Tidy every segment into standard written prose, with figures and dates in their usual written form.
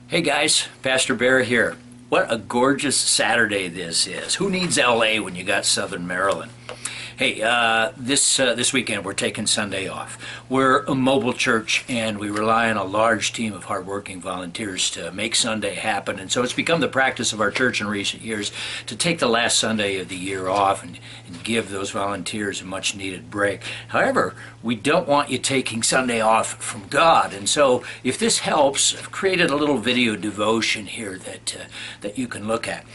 Hey guys, Pastor Bear here. What a gorgeous Saturday this is. Who needs LA when you got Southern Maryland? Hey, this weekend we're taking Sunday off. We're a mobile church and we rely on a large team of hardworking volunteers to make Sunday happen. And so it's become the practice of our church in recent years to take the last Sunday of the year off and give those volunteers a much needed break. However, we don't want you taking Sunday off from God. And so if this helps, I've created a little video devotion here that you can look at.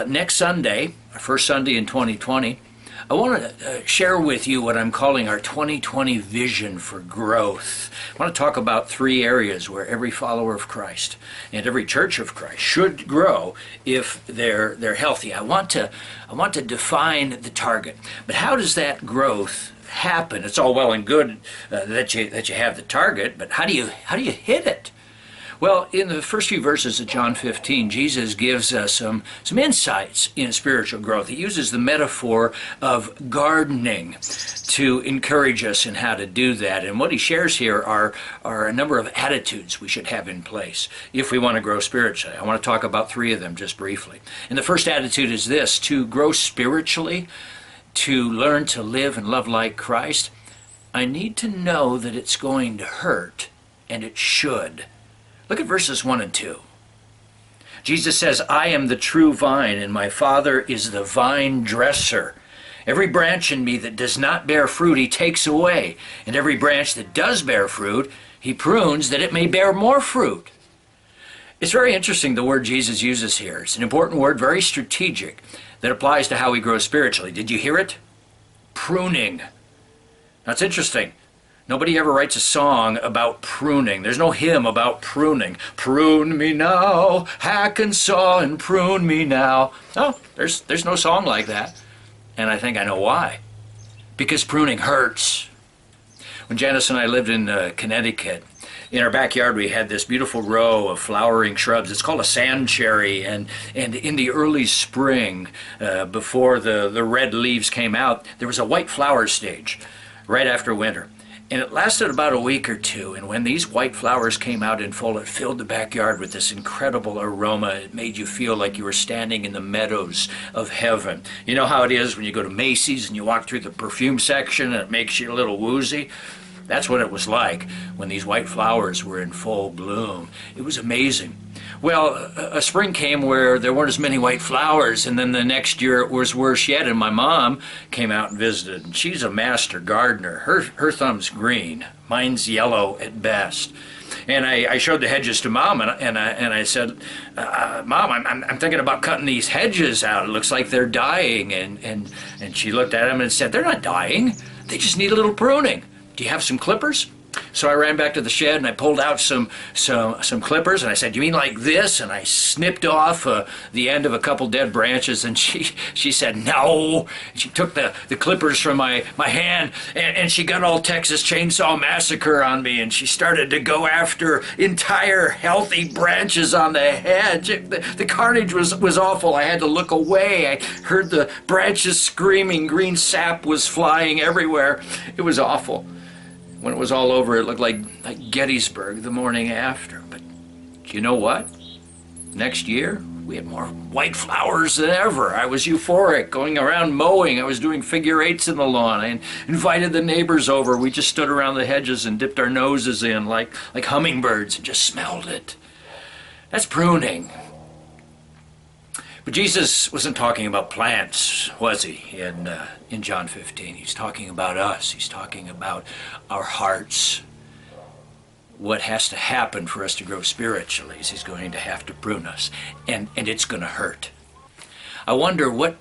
Next Sunday, our first Sunday in 2020, I want to share with you what I'm calling our 2020 vision for growth. I want to talk about three areas where every follower of Christ and every church of Christ should grow if they're healthy. I want to define the target. But how does that growth happen? It's all well and good that you have the target, but how do you hit it? Well, in the first few verses of John 15, Jesus gives us some insights in spiritual growth. He uses the metaphor of gardening to encourage us in how to do that. And what he shares here are a number of attitudes we should have in place if we want to grow spiritually. I want to talk about three of them just briefly. And the first attitude is this: to grow spiritually, to learn to live and love like Christ, I need to know that it's going to hurt, and it should. Look at verses 1 and 2. Jesus says, I am the true vine, and my Father is the vine dresser. Every branch in me that does not bear fruit, he takes away. And every branch that does bear fruit, he prunes that it may bear more fruit. It's very interesting, the word Jesus uses here. It's an important word, very strategic, that applies to how we grow spiritually. Did you hear it? Pruning. That's interesting. Nobody ever writes a song about pruning. There's no hymn about pruning. Prune me now, hack and saw and prune me now. No, there's no song like that. And I think I know why. Because pruning hurts. When Janice and I lived in Connecticut, in our backyard we had this beautiful row of flowering shrubs. It's called a sand cherry, and in the early spring, before the red leaves came out, there was a white flower stage right after winter. And it lasted about a week or two, and when these white flowers came out in full, it filled the backyard with this incredible aroma. It made you feel like you were standing in the meadows of heaven. You know how it is when you go to Macy's and you walk through the perfume section and it makes you a little woozy? That's what it was like when these white flowers were in full bloom. It was amazing. Well, a spring came where there weren't as many white flowers, and then the next year it was worse yet, and my mom came out and visited, and she's a master gardener. Her thumb's green, mine's yellow at best. And I showed the hedges to Mom, and I said, Mom, I'm thinking about cutting these hedges out. It looks like they're dying. And she looked at them and said, they're not dying. They just need a little pruning. Do you have some clippers? So I ran back to the shed and I pulled out some clippers, and I said, you mean like this? And I snipped off the end of a couple dead branches, and she said, no. And she took the clippers from my hand, and she got all Texas Chainsaw Massacre on me, and she started to go after entire healthy branches on the hedge. The carnage was awful. I had to look away. I heard the branches screaming. Green sap was flying everywhere. It was awful. When it was all over, it looked like Gettysburg the morning after. But you know what? Next year, we had more white flowers than ever. I was euphoric, going around mowing. I was doing figure eights in the lawn. I invited the neighbors over. We just stood around the hedges and dipped our noses in like hummingbirds and just smelled it. That's pruning. But Jesus wasn't talking about plants, was he, in John 15? He's talking about us. He's talking about our hearts. What has to happen for us to grow spiritually is he's going to have to prune us, and it's going to hurt. I wonder what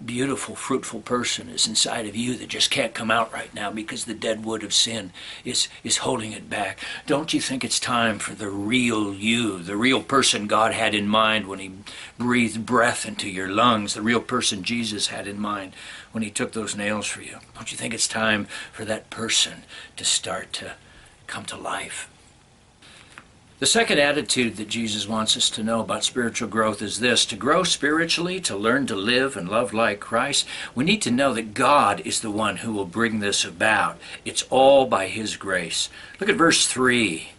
beautiful, fruitful person is inside of you that just can't come out right now because the dead wood of sin is holding it back. Don't you think it's time for the real you, the real person God had in mind when he breathed breath into your lungs, the real person Jesus had in mind when he took those nails for you? Don't you think it's time for that person to start to come to life? The second attitude that Jesus wants us to know about spiritual growth is this: to grow spiritually, to learn to live and love like Christ, we need to know that God is the one who will bring this about. It's all by his grace. Look at verse 3.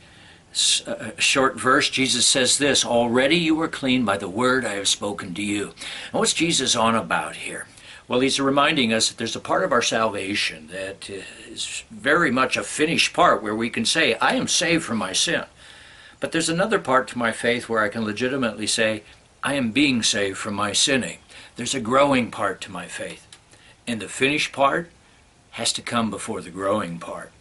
A short verse, Jesus says this, already you are clean by the word I have spoken to you. And what's Jesus on about here? Well, he's reminding us that there's a part of our salvation that is very much a finished part where we can say, I am saved from my sin. But there's another part to my faith where I can legitimately say, I am being saved from my sinning. There's a growing part to my faith. And the finished part has to come before the growing part.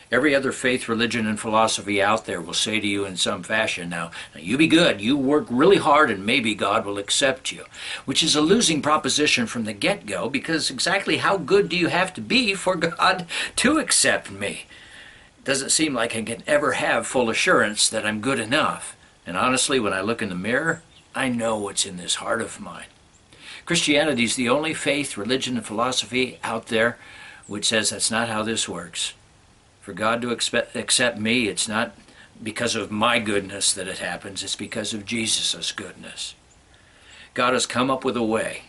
Every other faith, religion, and philosophy out there will say to you in some fashion, now you be good, you work really hard, and maybe God will accept you, which is a losing proposition from the get-go, because exactly how good do you have to be for God to accept me? It doesn't seem like I can ever have full assurance that I'm good enough. And honestly, when I look in the mirror, I know what's in this heart of mine. Christianity is the only faith, religion, and philosophy out there which says that's not how this works. For God to accept me, it's not because of my goodness that it happens, it's because of Jesus' goodness. God has come up with a way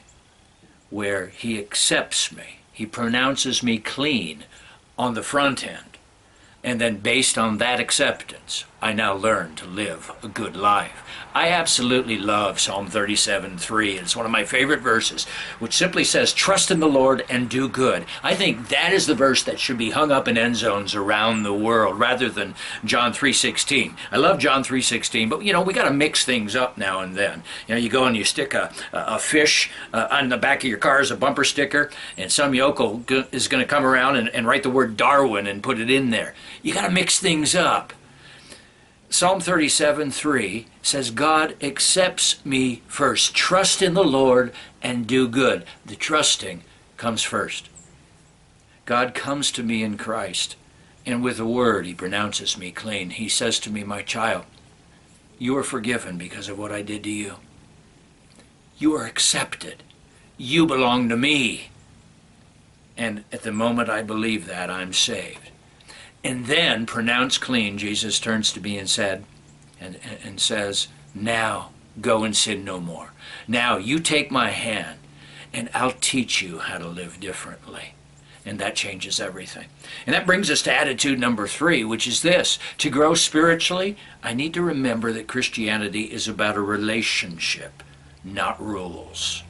where he accepts me. He pronounces me clean on the front end. And then based on that acceptance, I now learn to live a good life. I absolutely love Psalm 37:3. It's one of my favorite verses, which simply says, trust in the Lord and do good. I think that is the verse that should be hung up in end zones around the world rather than John 3:16. I love John 3:16, but we got to mix things up now and then. You go and you stick a fish on the back of your car as a bumper sticker, and some yokel is going to come around and write the word Darwin and put it in there. You got to mix things up. Psalm 37:3 says, God accepts me first. Trust in the Lord and do good. The trusting comes first. God comes to me in Christ, and with a word he pronounces me clean. He says to me, my child, you are forgiven because of what I did to you. You are accepted. You belong to me. And at the moment I believe that, I'm saved. And then, pronounced clean, Jesus turns to me and says, now go and sin no more. Now you take my hand and I'll teach you how to live differently. And that changes everything. And that brings us to attitude number 3, which is this. To grow spiritually, I need to remember that Christianity is about a relationship, not rules.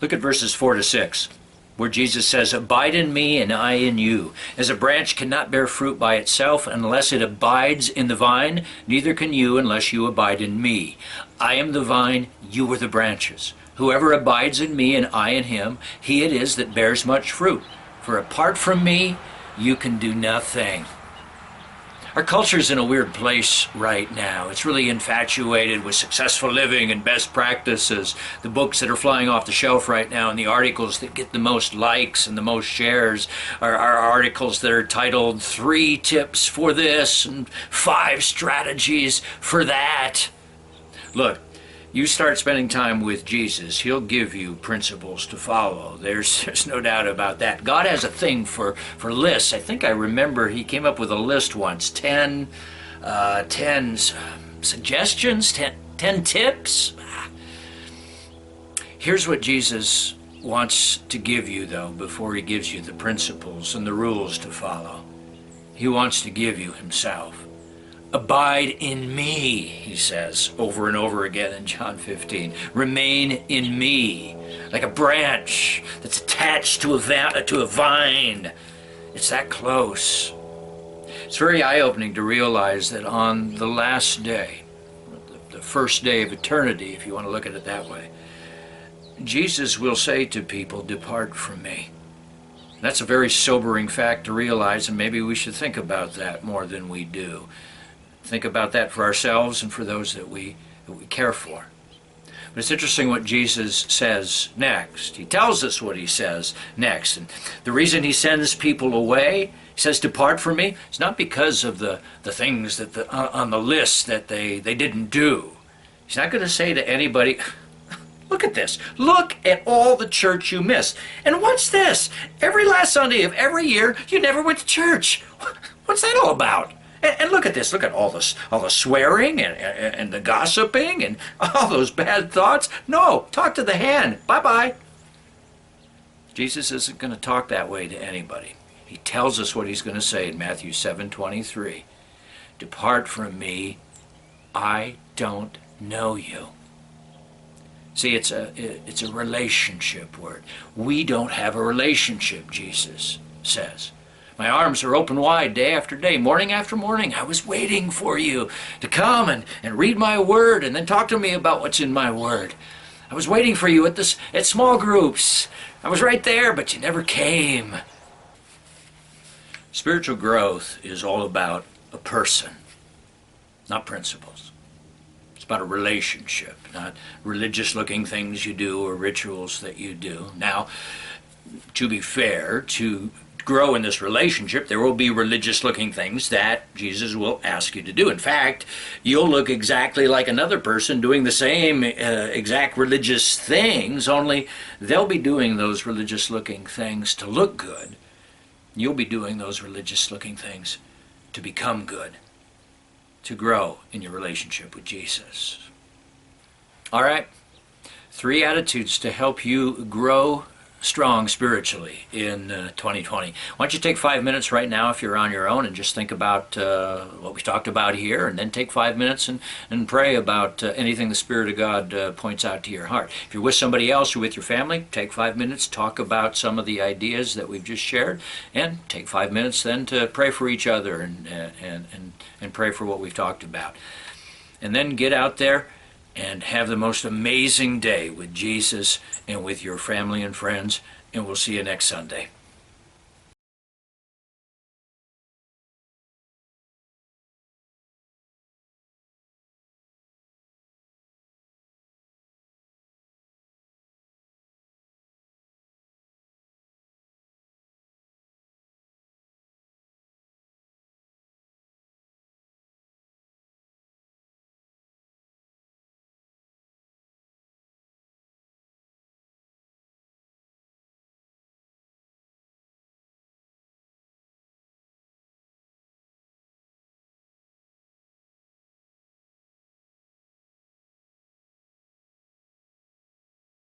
Look at verses 4-6. Where Jesus says, abide in me and I in you. As a branch cannot bear fruit by itself unless it abides in the vine, neither can you unless you abide in me. I am the vine, you are the branches. Whoever abides in me and I in him, he it is that bears much fruit. For apart from me, you can do nothing. Our culture's in a weird place right now. It's really infatuated with successful living and best practices. The books that are flying off the shelf right now and the articles that get the most likes and the most shares are articles that are titled 3 tips for this and 5 strategies for that. Look, you start spending time with Jesus, he'll give you principles to follow. There's no doubt about that. God has a thing for lists. I think I remember he came up with a list once, 10 suggestions, 10 tips. Here's what Jesus wants to give you, though, before he gives you the principles and the rules to follow. He wants to give you himself. Abide in me, he says over and over again in John 15. Remain in me, like a branch that's attached to a vine. It's that close. It's very eye-opening to realize that on the last day, the first day of eternity, if you want to look at it that way, Jesus will say to people, depart from me. That's a very sobering fact to realize, and maybe we should think about that more than we do. Think about that for ourselves and for those that we care for. But it's interesting what Jesus says next. He tells us what he says next. And the reason he sends people away, he says, depart from me, it's not because of the things that on the list that they didn't do. He's not going to say to anybody, look at this. Look at all the church you missed. And what's this? Every last Sunday of every year, you never went to church. What's that all about? And look at this. Look at all the swearing and the gossiping and all those bad thoughts. No, talk to the hand. Bye-bye. Jesus isn't going to talk that way to anybody. He tells us what he's going to say in Matthew 7:23. Depart from me, I don't know you. See, it's a relationship word. We don't have a relationship, Jesus says. My arms are open wide day after day, morning after morning. I was waiting for you to come and read my word and then talk to me about what's in my word. I was waiting for you at small groups. I was right there, but you never came. Spiritual growth is all about a person, not principles. It's about a relationship, not religious-looking things you do or rituals that you do. Now, to be fair, to grow in this relationship, there will be religious-looking things that Jesus will ask you to do. In fact, you'll look exactly like another person doing the same exact religious things, only they'll be doing those religious-looking things to look good. You'll be doing those religious-looking things to become good, to grow in your relationship with Jesus. All right, 3 attitudes to help you grow strong spiritually in 2020. Why don't you take 5 minutes right now if you're on your own and just think about what we talked about here, and then take 5 minutes and pray about anything the Spirit of God points out to your heart. If you're with somebody else or with your family, take 5 minutes, talk about some of the ideas that we've just shared, and take 5 minutes then to pray for each other and pray for what we've talked about. And then get out there and have the most amazing day with Jesus and with your family and friends, and we'll see you next Sunday.